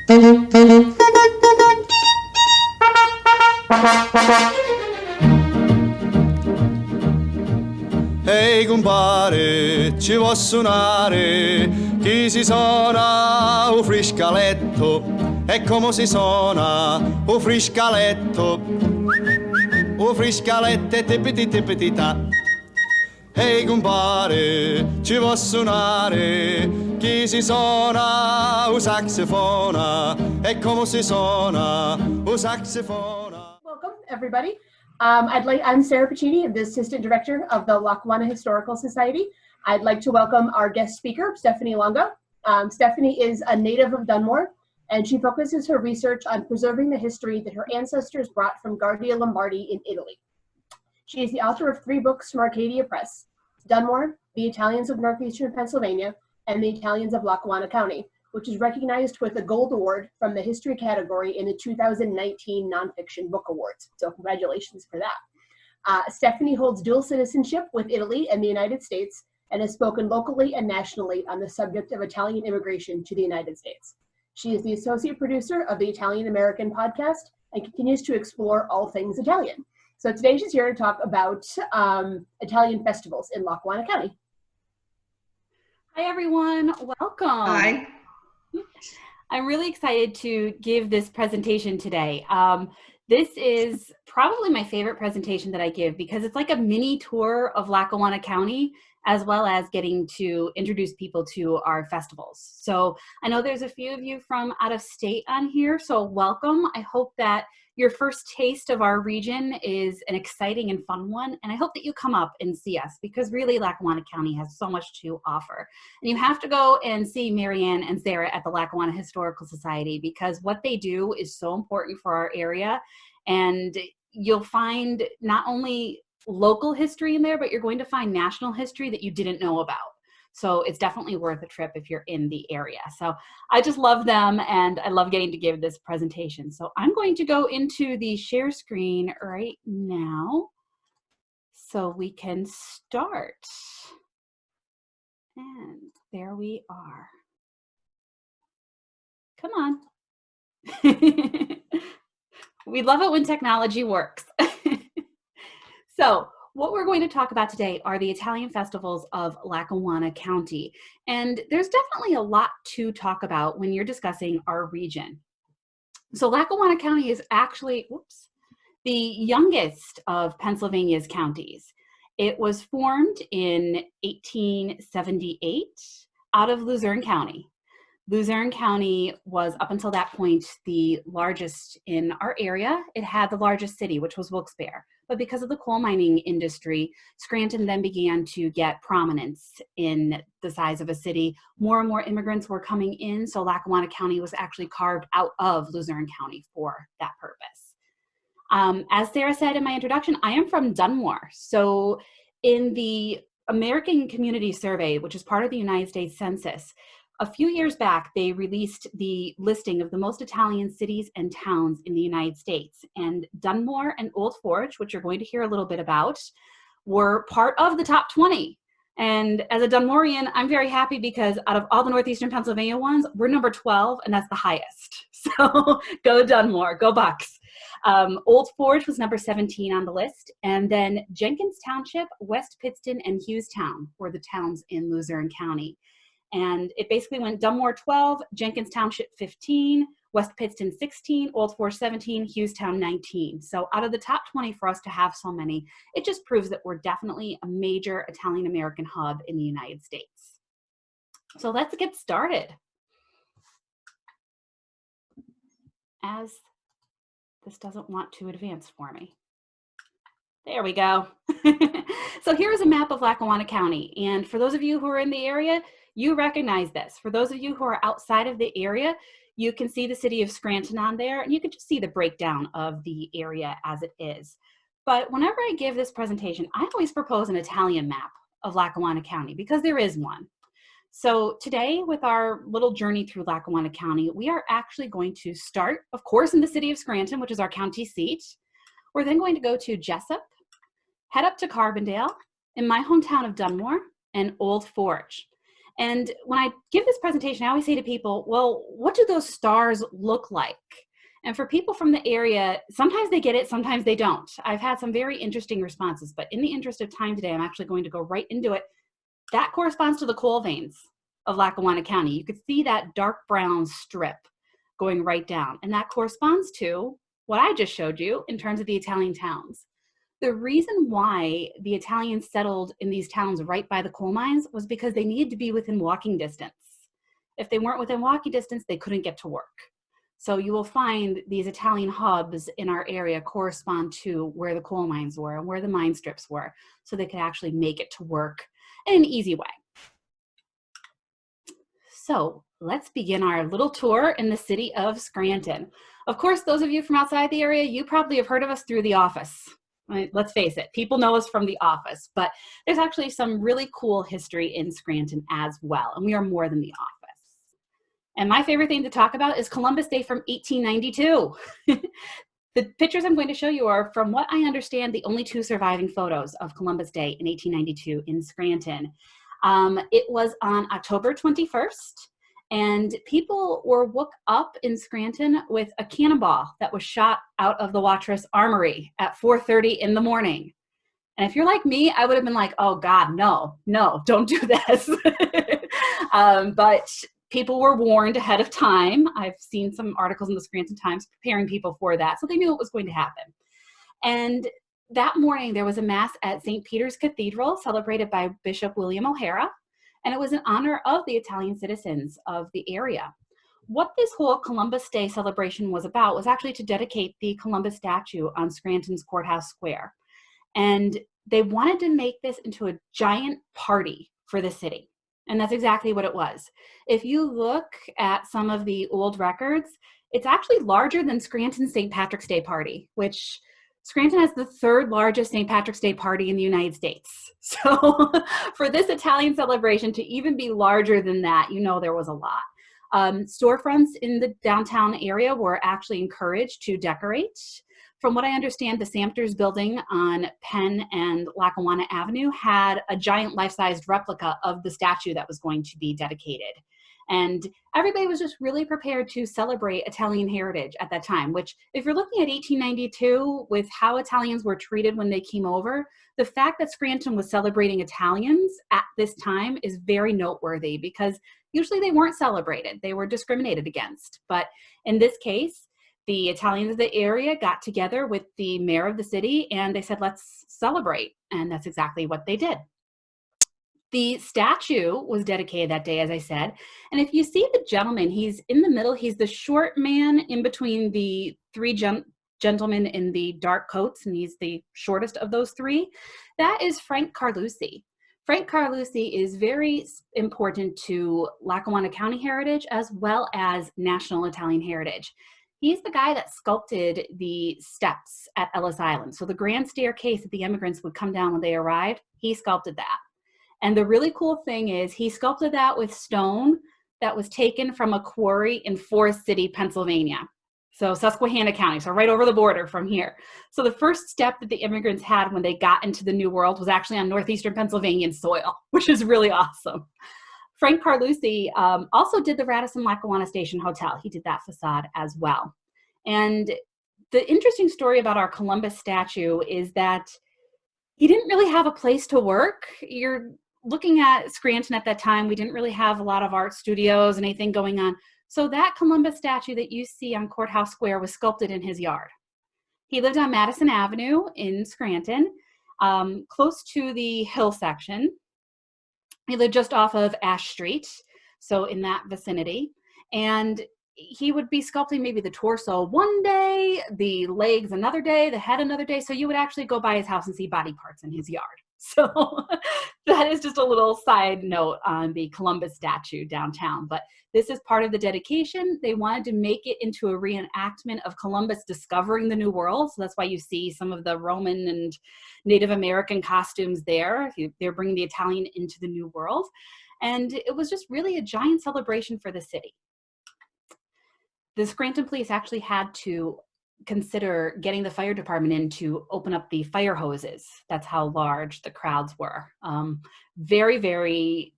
Ehi compare, ci può suonare, chi si suona un friscaletto, e come si suona un friscaletto e tipiti tipiti ta. Ehi compare, ci può suonare, chi si suona un saxofona, e come si suona un saxofona. Welcome, everybody. I'm Sarah Piccini, the Assistant Director of the Lackawanna Historical Society. I'd like to welcome our guest speaker, Stephanie Longo. Stephanie is a native of Dunmore, and she focuses her research on preserving the history that her ancestors brought from Guardia Lombardi in Italy. She is the author of 3 books from Arcadia Press: Dunmore, The Italians of Northeastern Pennsylvania, and The Italians of Lackawanna County, which is recognized with a Gold Award from the History category in the 2019 Nonfiction Book Awards. So congratulations for that. Stephanie holds dual citizenship with Italy and the United States and has spoken locally and nationally on the subject of Italian immigration to the United States. She is the associate producer of the Italian American podcast and continues to explore all things Italian. So today she's here to talk about Italian festivals in Lackawanna County. Hi, everyone. Welcome. Hi. I'm really excited to give this presentation today. This is probably my favorite presentation that I give because it's like a mini tour of Lackawanna County, as well as getting to introduce people to our festivals. So I know there's a few of you from out of state on here, so welcome. I hope that your first taste of our region is an exciting and fun one, and I hope that you come up and see us because really Lackawanna County has so much to offer. And you have to go and see Marianne and Sarah at the Lackawanna Historical Society because what they do is so important for our area, and you'll find not only local history in there, but you're going to find national history that you didn't know about. So it's definitely worth a trip if you're in the area. So I just love them and I love getting to give this presentation. So I'm going to go into the share screen right now so we can start. And there we are. Come on. We love it when technology works. So what we're going to talk about today are the Italian festivals of Lackawanna County. And there's definitely a lot to talk about when you're discussing our region. So Lackawanna County is actually, the youngest of Pennsylvania's counties. It was formed in 1878 out of Luzerne County. Luzerne County was, up until that point, the largest in our area. It had the largest city, which was Wilkes-Barre. But because of the coal mining industry, Scranton then began to get prominence in the size of a city. More and more immigrants were coming in, so Lackawanna County was actually carved out of Luzerne County for that purpose. As Sarah said in my introduction, I am from Dunmore. So in the American Community Survey, which is part of the United States Census, a few years back, they released the listing of the most Italian cities and towns in the United States. And Dunmore and Old Forge, which you're going to hear a little bit about, were part of the top 20. And as a Dunmorean, I'm very happy because out of all the Northeastern Pennsylvania ones, we're number 12, and that's the highest. So go Dunmore, go Bucks. Old Forge was number 17 on the list. And then Jenkins Township, West Pittston, and Hughstown were the towns in Luzerne County. And it basically went Dunmore 12, Jenkins Township 15, West Pittston 16, Old Forge 17, Hughstown 19. So out of the top 20 for us to have so many, it just proves that we're definitely a major Italian-American hub in the United States. So let's get started. As this doesn't want to advance for me. There we go. So here's a map of Lackawanna County. And for those of you who are in the area, you recognize this. For those of you who are outside of the area, you can see the city of Scranton on there, and you can just see the breakdown of the area as it is. But whenever I give this presentation, I always propose an Italian map of Lackawanna County because there is one. So today, with our little journey through Lackawanna County, we are actually going to start, of course, in the city of Scranton, which is our county seat. We're then going to go to Jessup, head up to Carbondale, in my hometown of Dunmore, and Old Forge. And when I give this presentation, I always say to people, well, what do those stars look like? And for people from the area, sometimes they get it, sometimes they don't. I've had some very interesting responses, but in the interest of time today, I'm actually going to go right into it. That corresponds to the coal veins of Lackawanna County. You could see that dark brown strip going right down, and that corresponds to what I just showed you in terms of the Italian towns. The reason why the Italians settled in these towns right by the coal mines was because they needed to be within walking distance. If they weren't within walking distance, they couldn't get to work. So you will find these Italian hubs in our area correspond to where the coal mines were and where the mine strips were, so they could actually make it to work in an easy way. So let's begin our little tour in the city of Scranton. Of course, those of you from outside the area, you probably have heard of us through The Office. Right? Let's face it, people know us from The Office, but there's actually some really cool history in Scranton as well, and we are more than The Office. And my favorite thing to talk about is Columbus Day from 1892. The pictures I'm going to show you are, from what I understand, the only two surviving photos of Columbus Day in 1892 in Scranton. It was on October 21st, and people were woke up in Scranton with a cannonball that was shot out of the Watrous Armory at 4:30 in the morning. And if you're like me, I would have been like, oh God, no, don't do this. But people were warned ahead of time. I've seen some articles in the Scranton Times preparing people for that, so they knew it was going to happen. And that morning, there was a mass at St. Peter's Cathedral celebrated by Bishop William O'Hara, and it was in honor of the Italian citizens of the area. What this whole Columbus Day celebration was about was actually to dedicate the Columbus statue on Scranton's Courthouse Square. And they wanted to make this into a giant party for the city. And that's exactly what it was. If you look at some of the old records, it's actually larger than Scranton's St. Patrick's Day party, which Scranton has the third largest St. Patrick's Day party in the United States. So for this Italian celebration to even be larger than that, you know there was a lot. Storefronts in the downtown area were actually encouraged to decorate. From what I understand, the Samters building on Penn and Lackawanna Avenue had a giant life-sized replica of the statue that was going to be dedicated. And everybody was just really prepared to celebrate Italian heritage at that time, which, if you're looking at 1892 with how Italians were treated when they came over, the fact that Scranton was celebrating Italians at this time is very noteworthy, because usually they weren't celebrated, they were discriminated against. But in this case, the Italians of the area got together with the mayor of the city and they said, let's celebrate. And that's exactly what they did. The statue was dedicated that day, as I said. And if you see the gentleman, he's in the middle. He's the short man in between the three gentlemen in the dark coats, and he's the shortest of those three. That is Frank Carlucci. Frank Carlucci is very important to Lackawanna County heritage as well as national Italian heritage. He's the guy that sculpted the steps at Ellis Island. So the grand staircase that the immigrants would come down when they arrived, he sculpted that. And the really cool thing is he sculpted that with stone that was taken from a quarry in Forest City, Pennsylvania. So Susquehanna County, so right over the border from here. So the first step that the immigrants had when they got into the New World was actually on northeastern Pennsylvanian soil, which is really awesome. Frank Carlucci also did the Radisson Lackawanna Station Hotel. He did that facade as well. And the interesting story about our Columbus statue is that he didn't really have a place to work. You're looking at Scranton at that time, we didn't really have a lot of art studios and anything going on. So that Columbus statue that you see on Courthouse Square was sculpted in his yard. He lived on Madison Avenue in Scranton, close to the hill section. He lived just off of Ash Street, so in that vicinity. And he would be sculpting maybe the torso one day, the legs another day, the head another day. So you would actually go by his house and see body parts in his yard. So that is just a little side note on the Columbus statue downtown. But this is part of the dedication. They wanted to make it into a reenactment of Columbus discovering the New World. So that's why you see some of the Roman and Native American costumes there. They're bringing the Italian into the New World. And it was just really a giant celebration for the city. The Scranton police actually had to consider getting the fire department in to open up the fire hoses. That's how large the crowds were. Very, very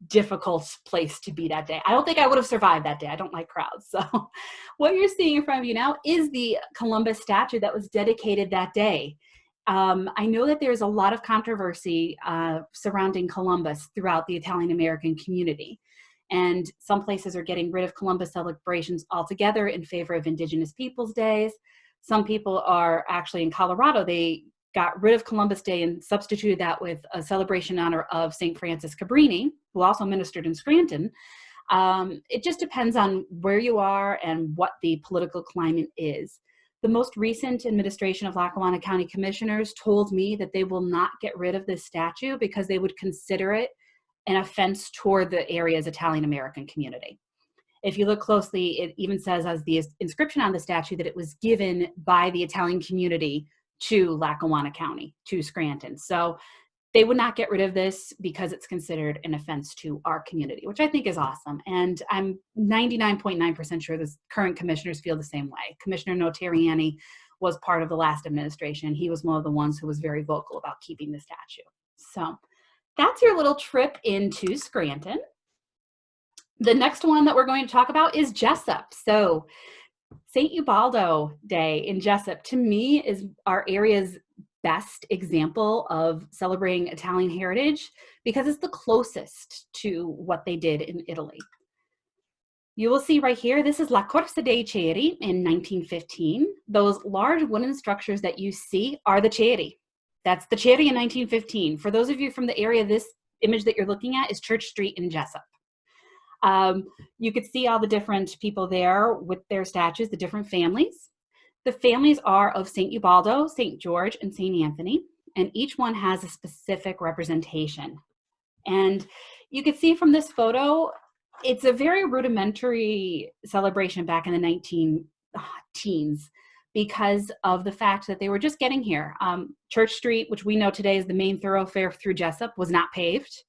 difficult place to be that day. I don't think I would have survived that day. I don't like crowds. So what you're seeing in front of you now is the Columbus statue that was dedicated that day. I know that there's a lot of controversy surrounding Columbus throughout the Italian American community. And some places are getting rid of Columbus celebrations altogether in favor of Indigenous Peoples Days. Some people are actually in Colorado, they got rid of Columbus Day and substituted that with a celebration in honor of St. Francis Cabrini, who also ministered in Scranton. It just depends on where you are and what the political climate is. The most recent administration of Lackawanna County Commissioners told me that they will not get rid of this statue because they would consider it an offense toward the area's Italian American community. If you look closely, it even says as the inscription on the statue that it was given by the Italian community to Lackawanna County, to Scranton. So they would not get rid of this because it's considered an offense to our community, which I think is awesome. And I'm 99.9% sure the current commissioners feel the same way. Commissioner Notarianni was part of the last administration. He was one of the ones who was very vocal about keeping the statue. So that's your little trip into Scranton. The next one that we're going to talk about is Jessup. So St. Ubaldo Day in Jessup, to me, is our area's best example of celebrating Italian heritage because it's the closest to what they did in Italy. You will see right here, this is La Corsa dei Ceri in 1915. Those large wooden structures that you see are the Ceri. That's the Ceri in 1915. For those of you from the area, this image that you're looking at is Church Street in Jessup. You could see all the different people there with their statues, the different families. The families are of St. Ubaldo, St. George, and St. Anthony, and each one has a specific representation. And you can see from this photo, it's a very rudimentary celebration back in the 19-teens because of the fact that they were just getting here. Church Street, which we know today is the main thoroughfare through Jessup, was not paved.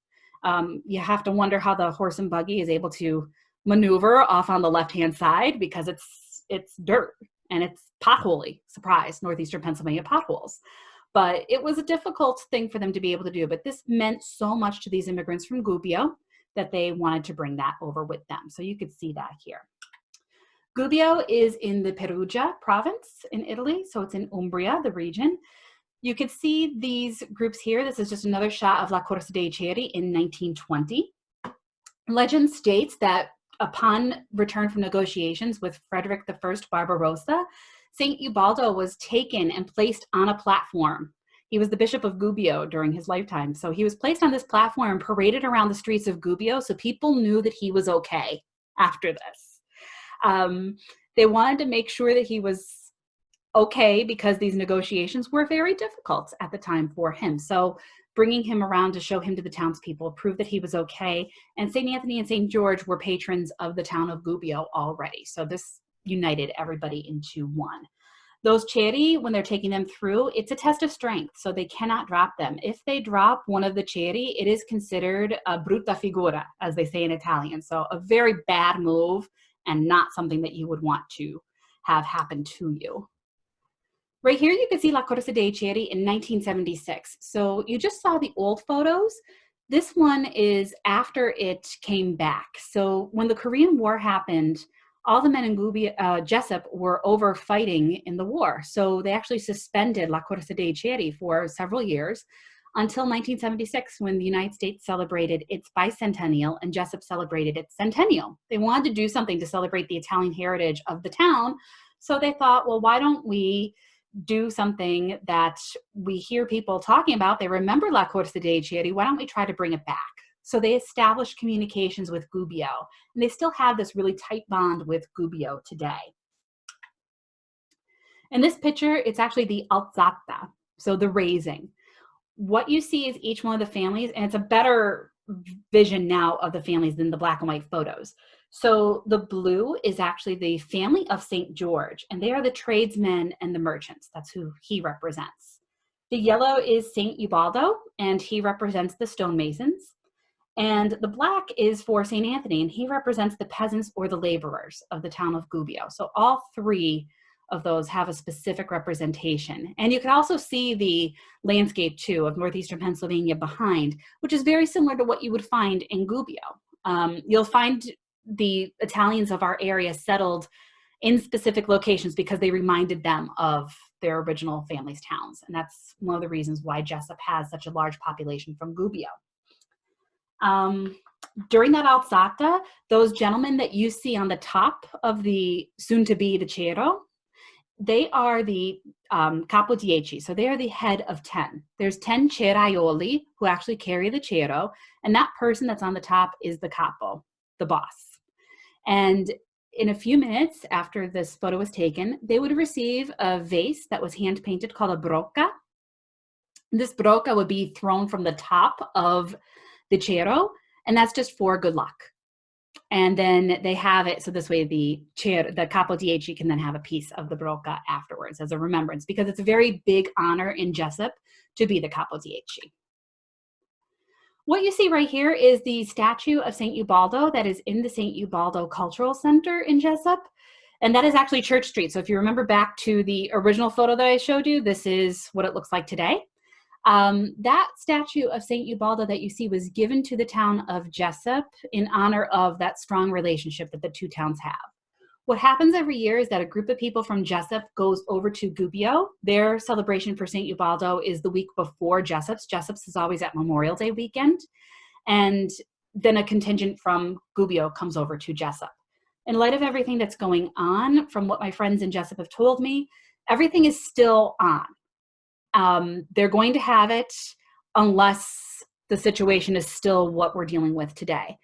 You have to wonder how the horse and buggy is able to maneuver off on the left-hand side because it's dirt and it's potholey. Surprise, northeastern Pennsylvania potholes. But it was a difficult thing for them to be able to do. But this meant so much to these immigrants from Gubbio that they wanted to bring that over with them. So you could see that here. Gubbio is in the Perugia province in Italy. So it's in Umbria, the region. You could see these groups here. This is just another shot of La Corsa dei Ceri in 1920. Legend states that upon return from negotiations with Frederick I Barbarossa, St. Ubaldo was taken and placed on a platform. He was the Bishop of Gubbio during his lifetime. So he was placed on this platform and paraded around the streets of Gubbio so people knew that he was okay after this. They wanted to make sure that he was okay because these negotiations were very difficult at the time for him. So bringing him around to show him to the townspeople proved that he was okay. And St. Anthony and St. George were patrons of the town of Gubbio already. So this united everybody into one. Those Ceri, when they're taking them through, it's a test of strength, so they cannot drop them. If they drop one of the Ceri, it is considered a brutta figura, as they say in Italian. So a very bad move and not something that you would want to have happen to you. Right here, you can see La Corsa dei Ceri in 1976. So you just saw the old photos. This one is after it came back. So when the Korean War happened, all the men in Jessup were over fighting in the war. So they actually suspended La Corsa dei Ceri for several years until 1976 when the United States celebrated its bicentennial and Jessup celebrated its centennial. They wanted to do something to celebrate the Italian heritage of the town. So they thought, well, why don't we do something that we hear people talking about? They remember La Corsa dei Ceri. Why don't we try to bring it back? So they established communications with Gubbio, and they still have this really tight bond with Gubbio today. In this picture, it's actually the alzata, so the raising. What you see is each one of the families, and it's a better vision now of the families than the black and white photos. So the blue is actually the family of St. George, and they are the tradesmen and the merchants. That's who he represents. The yellow is St. Ubaldo, and he represents the stonemasons. And the black is for St. Anthony, and he represents the peasants or the laborers of the town of Gubbio. So all three of those have a specific representation. And you can also see the landscape too of northeastern Pennsylvania behind, which is very similar to what you would find in Gubbio. You'll find the Italians of our area settled in specific locations because they reminded them of their original families' towns. And that's one of the reasons why Jessup has such a large population from Gubbio. During that alzata, those gentlemen that you see on the top of the soon-to-be the Cero, they are the capo dieci, so they are the head of 10. There's 10 ceraioli who actually carry the Cero, and that person that's on the top is the capo, the boss. And in a few minutes after this photo was taken, they would receive a vase that was hand-painted called a brocca. This brocca would be thrown from the top of the Cero, and that's just for good luck. And then they have it, so this way the capo dieci can then have a piece of the brocca afterwards as a remembrance, because it's a very big honor in Jessup to be the capo dieci. What you see right here is the statue of St. Ubaldo that is in the St. Ubaldo Cultural Center in Jessup. And that is actually Church Street. So if you remember back to the original photo that I showed you, this is what it looks like today. That statue of St. Ubaldo that you see was given to the town of Jessup in honor of that strong relationship that the two towns have. What happens every year is that a group of people from Jessup goes over to Gubbio. Their celebration for St. Ubaldo is the week before Jessup's. Jessup's is always at Memorial Day weekend. And then a contingent from Gubbio comes over to Jessup. In light of everything that's going on, from what my friends in Jessup have told me, everything is still on. They're going to have it unless the situation is still what we're dealing with today.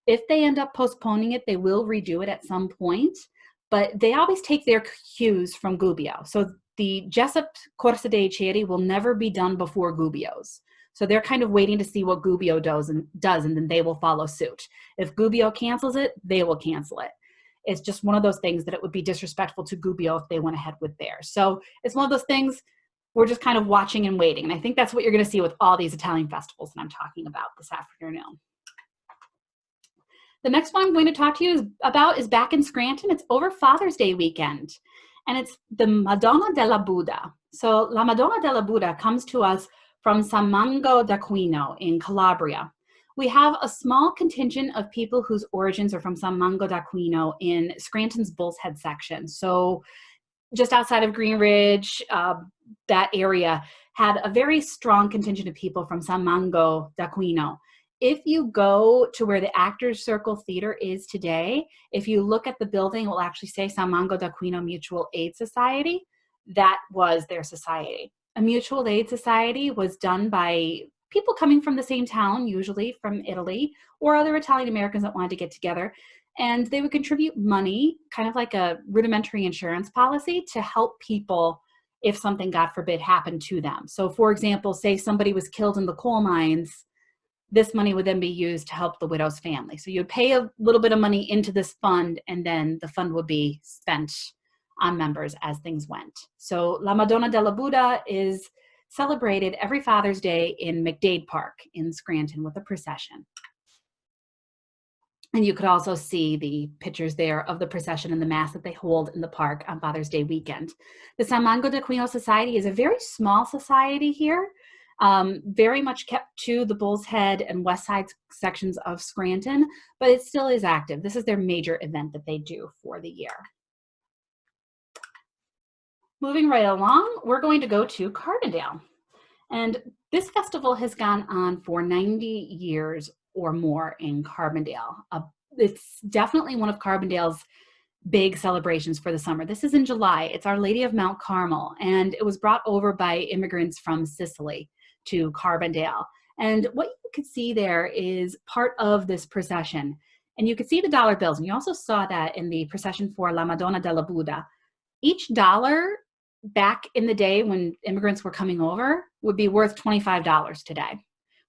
If they end up postponing it, they will redo it at some point, but they always take their cues from Gubbio. So the Jessup Corsa dei Ceri will never be done before Gubbio's. So they're kind of waiting to see what Gubbio does, and then they will follow suit. If Gubbio cancels it, they will cancel it. It's just one of those things that it would be disrespectful to Gubbio if they went ahead with theirs. So it's one of those things we're just kind of watching and waiting. And I think that's what you're going to see with all these Italian festivals that I'm talking about this afternoon. The next one I'm going to talk to you about is back in Scranton. It's over Father's Day weekend, and it's the Madonna della Buda. So La Madonna della Buda comes to us from San Mango d'Aquino in Calabria. We have a small contingent of people whose origins are from San Mango d'Aquino in Scranton's Bull's Head section. So just outside of Green Ridge, that area had a very strong contingent of people from San Mango d'Aquino. If you go to where the Actors Circle Theater is today, if you look at the building, it will actually say San Mango d'Aquino Mutual Aid Society. That was their society. A mutual aid society was done by people coming from the same town, usually from Italy, or other Italian Americans that wanted to get together. And they would contribute money, kind of like a rudimentary insurance policy, to help people if something, God forbid, happened to them. So for example, say somebody was killed in the coal mines, this money would then be used to help the widow's family. So you'd pay a little bit of money into this fund, and then the fund would be spent on members as things went. So La Madonna della Buda is celebrated every Father's Day in McDade Park in Scranton with a procession. And you could also see the pictures there of the procession and the mass that they hold in the park on Father's Day weekend. The San Mango d'Aquino Society is a very small society here, very much kept to the Bull's Head and West Side sections of Scranton, but it still is active. This is their major event that they do for the year. Moving right along, we're going to go to Carbondale. And this festival has gone on for 90 years or more in Carbondale. It's definitely one of Carbondale's big celebrations for the summer. This is in July. It's Our Lady of Mount Carmel, and it was brought over by immigrants from Sicily to Carbondale. And what you could see there is part of this procession. And you could see the dollar bills, and you also saw that in the procession for La Madonna della Buda. Each dollar back in the day when immigrants were coming over would be worth $25 today.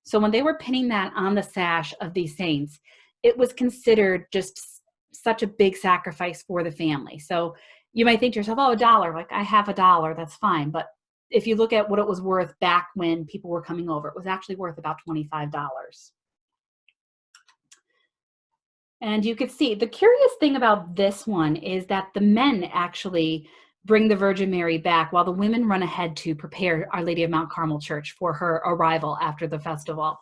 So when they were pinning that on the sash of these saints, it was considered just such a big sacrifice for the family. So you might think to yourself, oh, $1, like I have $1, that's fine. But if you look at what it was worth back when people were coming over, it was actually worth about $25. And you could see the curious thing about this one is that the men actually bring the Virgin Mary back while the women run ahead to prepare Our Lady of Mount Carmel Church for her arrival after the festival.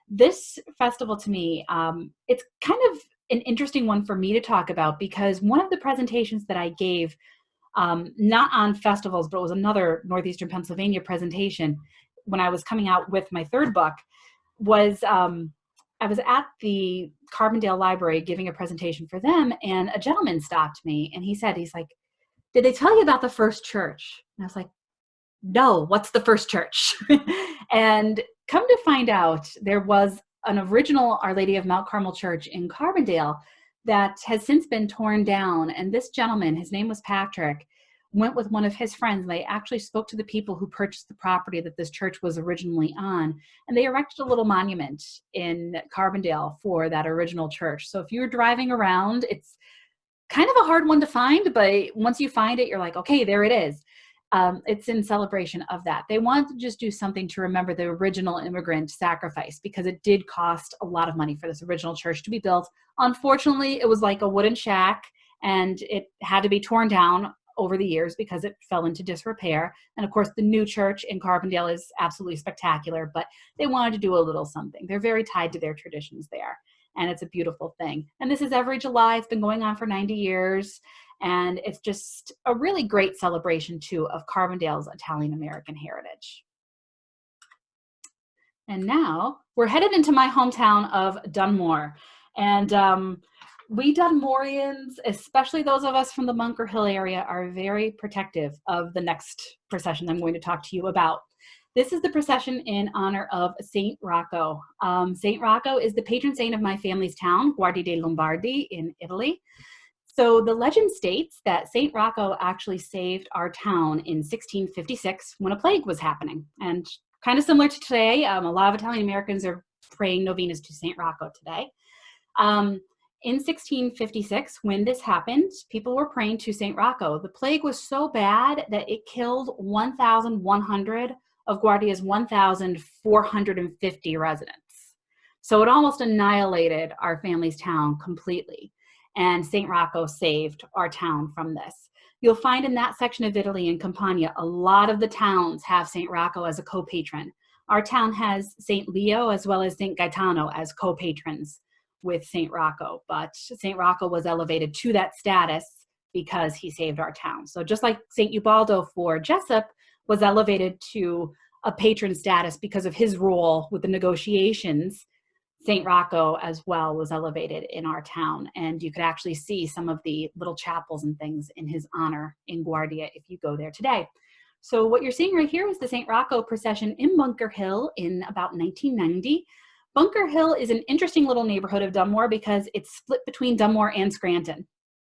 This festival to me, it's kind of an interesting one for me to talk about, because one of the presentations that I gave, not on festivals, but it was another Northeastern Pennsylvania presentation when I was coming out with my third book, was I was at the Carbondale Library giving a presentation for them, and a gentleman stopped me and he's like, "Did they tell you about the first church?" And I was like, "No, what's the first church?" And come to find out, there was an original Our Lady of Mount Carmel Church in Carbondale that has since been torn down. And this gentleman, his name was Patrick, went with one of his friends. They actually spoke to the people who purchased the property that this church was originally on, and they erected a little monument in Carbondale for that original church. So if you're driving around, it's kind of a hard one to find, but once you find it, you're like, okay, there it is. It's in celebration of that. They wanted to just do something to remember the original immigrant sacrifice, because it did cost a lot of money for this original church to be built. Unfortunately, it was like a wooden shack, and it had to be torn down over the years because it fell into disrepair. And of course, the new church in Carbondale is absolutely spectacular, but they wanted to do a little something. They're very tied to their traditions there, and it's a beautiful thing. And this is every July. It's been going on for 90 years. And it's just a really great celebration, too, of Carbondale's Italian-American heritage. And now we're headed into my hometown of Dunmore. And we Dunmorians, especially those of us from the Bunker Hill area, are very protective of the next procession I'm going to talk to you about. This is the procession in honor of Saint Rocco. Saint Rocco is the patron saint of my family's town, Guardia dei Lombardi in Italy. So the legend states that Saint Rocco actually saved our town in 1656 when a plague was happening. And kind of similar to today, a lot of Italian Americans are praying novenas to Saint Rocco today. In 1656, when this happened, people were praying to Saint Rocco. The plague was so bad that it killed 1,100 of Guardia's 1,450 residents. So it almost annihilated our family's town completely. And Saint Rocco saved our town from this. You'll find in that section of Italy, in Campania, a lot of the towns have Saint Rocco as a co-patron. Our town has Saint Leo as well as Saint Gaetano as co-patrons with Saint Rocco, but Saint Rocco was elevated to that status because he saved our town. So just like Saint Ubaldo for Jessup was elevated to a patron status because of his role with the negotiations, Saint Rocco as well was elevated in our town. And you could actually see some of the little chapels and things in his honor in Guardia if you go there today. So what you're seeing right here is the Saint Rocco procession in Bunker Hill in about 1990. Bunker Hill is an interesting little neighborhood of Dunmore because it's split between Dunmore and Scranton.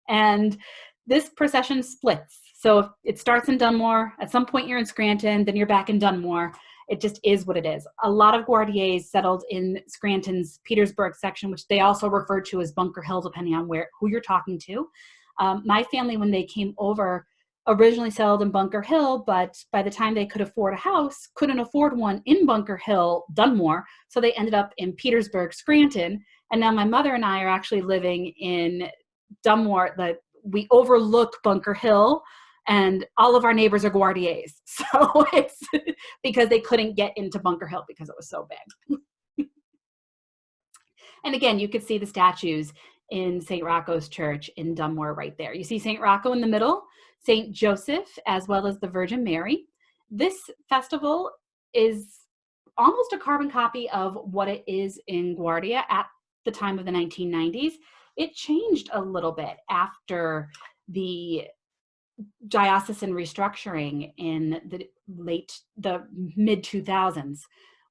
And this procession splits. So it starts in Dunmore, at some point you're in Scranton, then you're back in Dunmore. It just is what it is. A lot of Guardiers settled in Scranton's Petersburg section, which they also refer to as Bunker Hill, depending on who you're talking to. My family, when they came over, originally settled in Bunker Hill, but by the time they could afford a house, couldn't afford one in Bunker Hill, Dunmore, so they ended up in Petersburg, Scranton. And now my mother and I are actually living in Dunmore. We overlook Bunker Hill, and all of our neighbors are Guardiers. So it's because they couldn't get into Bunker Hill because it was so big. And again, you could see the statues in St. Rocco's Church in Dunmore right there. You see St. Rocco in the middle, St. Joseph, as well as the Virgin Mary. This festival is almost a carbon copy of what it is in Guardia at the time of the 1990s. It changed a little bit after the diocesan restructuring in the mid 2000s,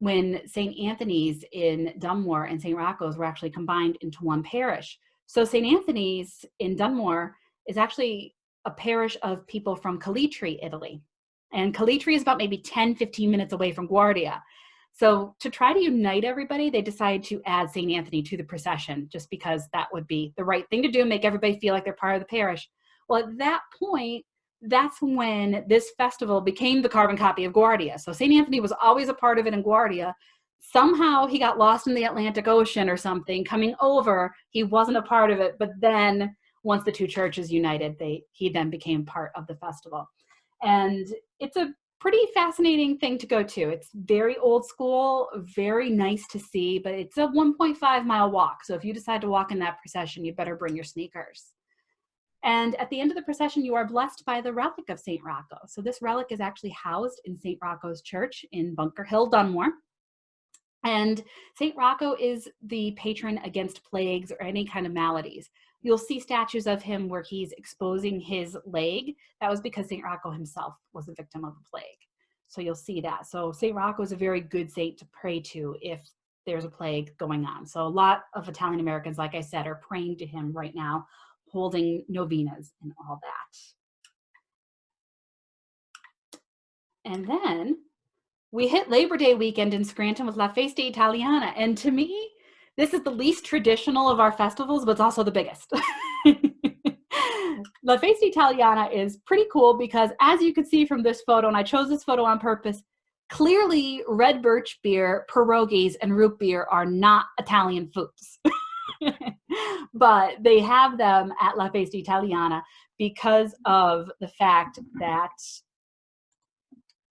when St. Anthony's in Dunmore and St. Rocco's were actually combined into one parish. So St. Anthony's in Dunmore is actually a parish of people from Calitri, Italy. And Calitri is about maybe 10-15 minutes away from Guardia. So to try to unite everybody, they decided to add St. Anthony to the procession, just because that would be the right thing to do, make everybody feel like they're part of the parish. Well, at that point, that's when this festival became the carbon copy of Guardia. So St. Anthony was always a part of it in Guardia. Somehow he got lost in the Atlantic Ocean or something. Coming over, he wasn't a part of it. But then once the two churches united, he then became part of the festival. And it's a pretty fascinating thing to go to. It's very old school, very nice to see, but it's a 1.5-mile walk. So if you decide to walk in that procession, you better bring your sneakers. And at the end of the procession, you are blessed by the relic of St. Rocco. So this relic is actually housed in St. Rocco's Church in Bunker Hill, Dunmore. And St. Rocco is the patron against plagues or any kind of maladies. You'll see statues of him where he's exposing his leg. That was because St. Rocco himself was a victim of a plague. So you'll see that. So St. Rocco is a very good saint to pray to if there's a plague going on. So a lot of Italian Americans, like I said, are praying to him right now, holding novenas and all that. And then we hit Labor Day weekend in Scranton with La Festa Italiana. And to me, this is the least traditional of our festivals, but it's also the biggest. La Festa Italiana is pretty cool because, as you can see from this photo, and I chose this photo on purpose, clearly red birch beer, pierogies, and root beer are not Italian foods. But they have them at La Festa Italiana because of the fact that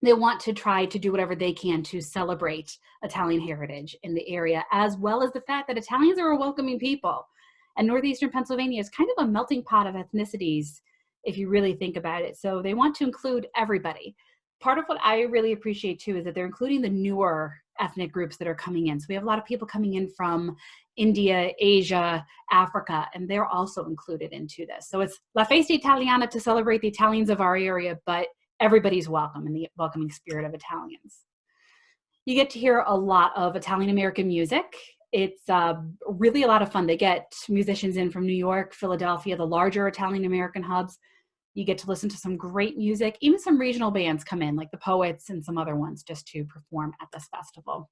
they want to try to do whatever they can to celebrate Italian heritage in the area, as well as the fact that Italians are a welcoming people. And northeastern Pennsylvania is kind of a melting pot of ethnicities, if you really think about it. So they want to include everybody. Part of what I really appreciate too is that they're including the newer ethnic groups that are coming in. So we have a lot of people coming in from India, Asia, Africa, and they're also included into this. So it's La Festa Italiana to celebrate the Italians of our area, but everybody's welcome in the welcoming spirit of Italians. You get to hear a lot of Italian American music. It's really a lot of fun. They get musicians in from New York, Philadelphia, the larger Italian American hubs. You get to listen to some great music. Even some regional bands come in, like the Poets and some other ones, just to perform at this festival.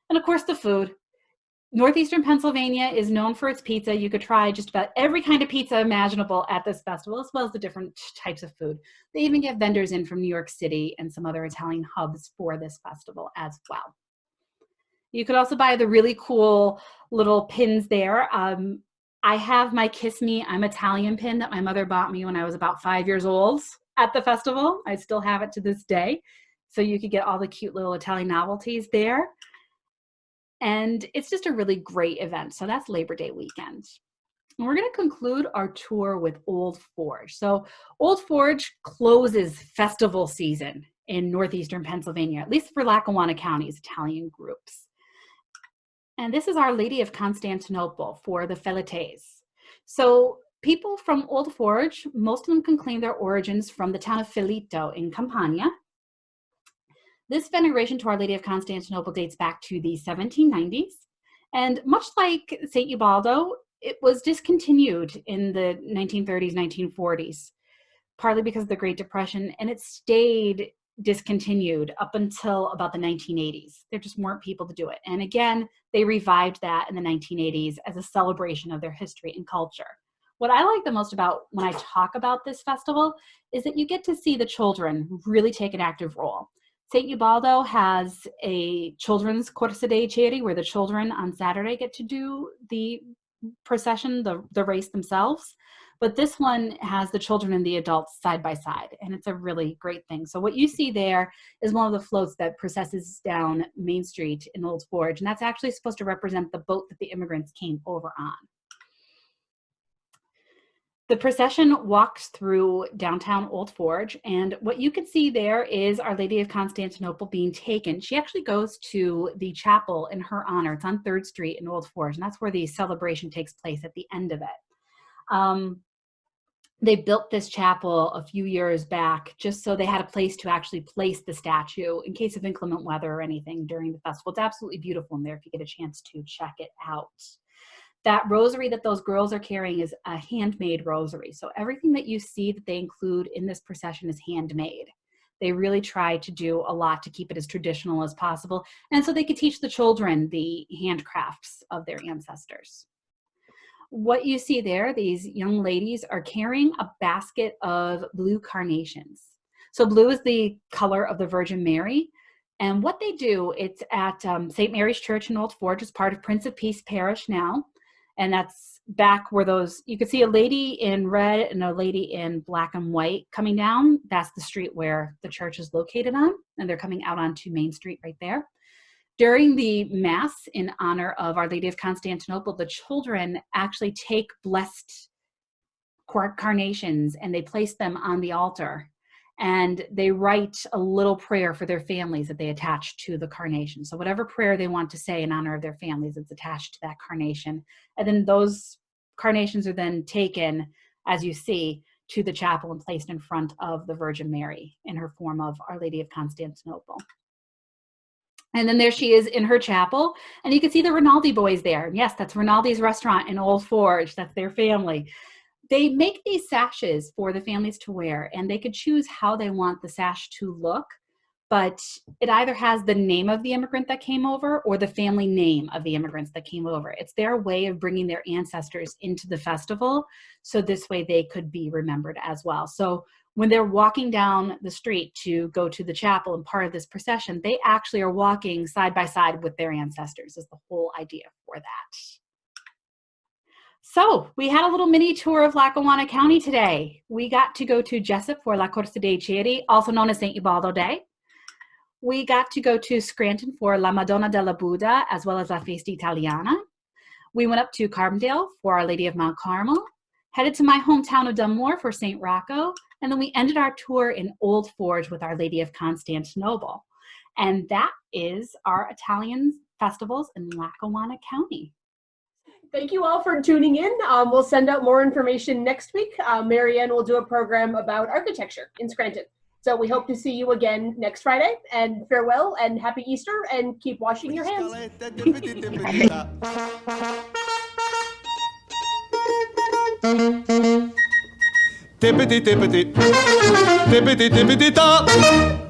And of course, the food. Northeastern Pennsylvania is known for its pizza. You could try just about every kind of pizza imaginable at this festival, as well as the different types of food. They even get vendors in from New York City and some other Italian hubs for this festival as well. You could also buy the really cool little pins there. I have my Kiss Me, I'm Italian pin that my mother bought me when I was about 5 years old at the festival. I still have it to this day. So you could get all the cute little Italian novelties there. And it's just a really great event. So that's Labor Day weekend. And we're going to conclude our tour with Old Forge. So Old Forge closes festival season in northeastern Pennsylvania, at least for Lackawanna County's Italian groups. And this is Our Lady of Constantinople for the Felites. So people from Old Forge, most of them can claim their origins from the town of Filito in Campania. This veneration to Our Lady of Constantinople dates back to the 1790s. And much like St. Ubaldo, it was discontinued in the 1930s, 1940s, partly because of the Great Depression, and it stayed discontinued up until about the 1980s. There just weren't people to do it. And again, they revived that in the 1980s as a celebration of their history and culture. What I like the most about when I talk about this festival is that you get to see the children really take an active role. St. Ubaldo has a children's Corsa dei Ceri where the children on Saturday get to do the procession, the race themselves. But this one has the children and the adults side by side, and it's a really great thing. So what you see there is one of the floats that processes down Main Street in Old Forge, and that's actually supposed to represent the boat that the immigrants came over on. The procession walks through downtown Old Forge, and what you can see there is Our Lady of Constantinople being taken. She actually goes to the chapel in her honor. It's on 3rd Street in Old Forge, and that's where the celebration takes place at the end of it. They built this chapel a few years back just so they had a place to actually place the statue in case of inclement weather or anything during the festival. It's absolutely beautiful in there if you get a chance to check it out. That rosary that those girls are carrying is a handmade rosary. So everything that you see that they include in this procession is handmade. They really try to do a lot to keep it as traditional as possible, and so they could teach the children the handcrafts of their ancestors. What you see there, these young ladies are carrying a basket of blue carnations. So blue is the color of the Virgin Mary. And what they do, it's at St. Mary's Church in Old Forge, as part of Prince of Peace Parish now. And that's back where those, you could see a lady in red and a lady in black and white coming down. That's the street where the church is located on, and they're coming out onto Main Street right there. During the Mass in honor of Our Lady of Constantinople, the children actually take blessed carnations and they place them on the altar, and they write a little prayer for their families that they attach to the carnation. So whatever prayer they want to say in honor of their families, it's attached to that carnation. And then those carnations are then taken, as you see, to the chapel and placed in front of the Virgin Mary in her form of Our Lady of Constantinople. And then there she is in her chapel, and you can see the Rinaldi boys there. Yes, that's Rinaldi's restaurant in Old Forge. That's their family. They make these sashes for the families to wear, and they could choose how they want the sash to look, but it either has the name of the immigrant that came over or the family name of the immigrants that came over. It's their way of bringing their ancestors into the festival, so this way they could be remembered as well. So when they're walking down the street to go to the chapel and part of this procession, they actually are walking side by side with their ancestors, is the whole idea for that. So we had a little mini tour of Lackawanna County today. We got to go to Jessup for La Corsa dei Ceri, also known as St. Ubaldo Day. We got to go to Scranton for La Madonna della Buda, as well as La Festa Italiana. We went up to Carbondale for Our Lady of Mount Carmel, headed to my hometown of Dunmore for St. Rocco, and then we ended our tour in Old Forge with Our Lady of Constantinople. And that is our Italian festivals in Lackawanna County. Thank you all for tuning in. We'll send out more information next week. Marianne will do a program about architecture in Scranton. So we hope to see you again next Friday, and farewell and happy Easter, and keep washing your hands. Tippity tippity, tippity tippity top.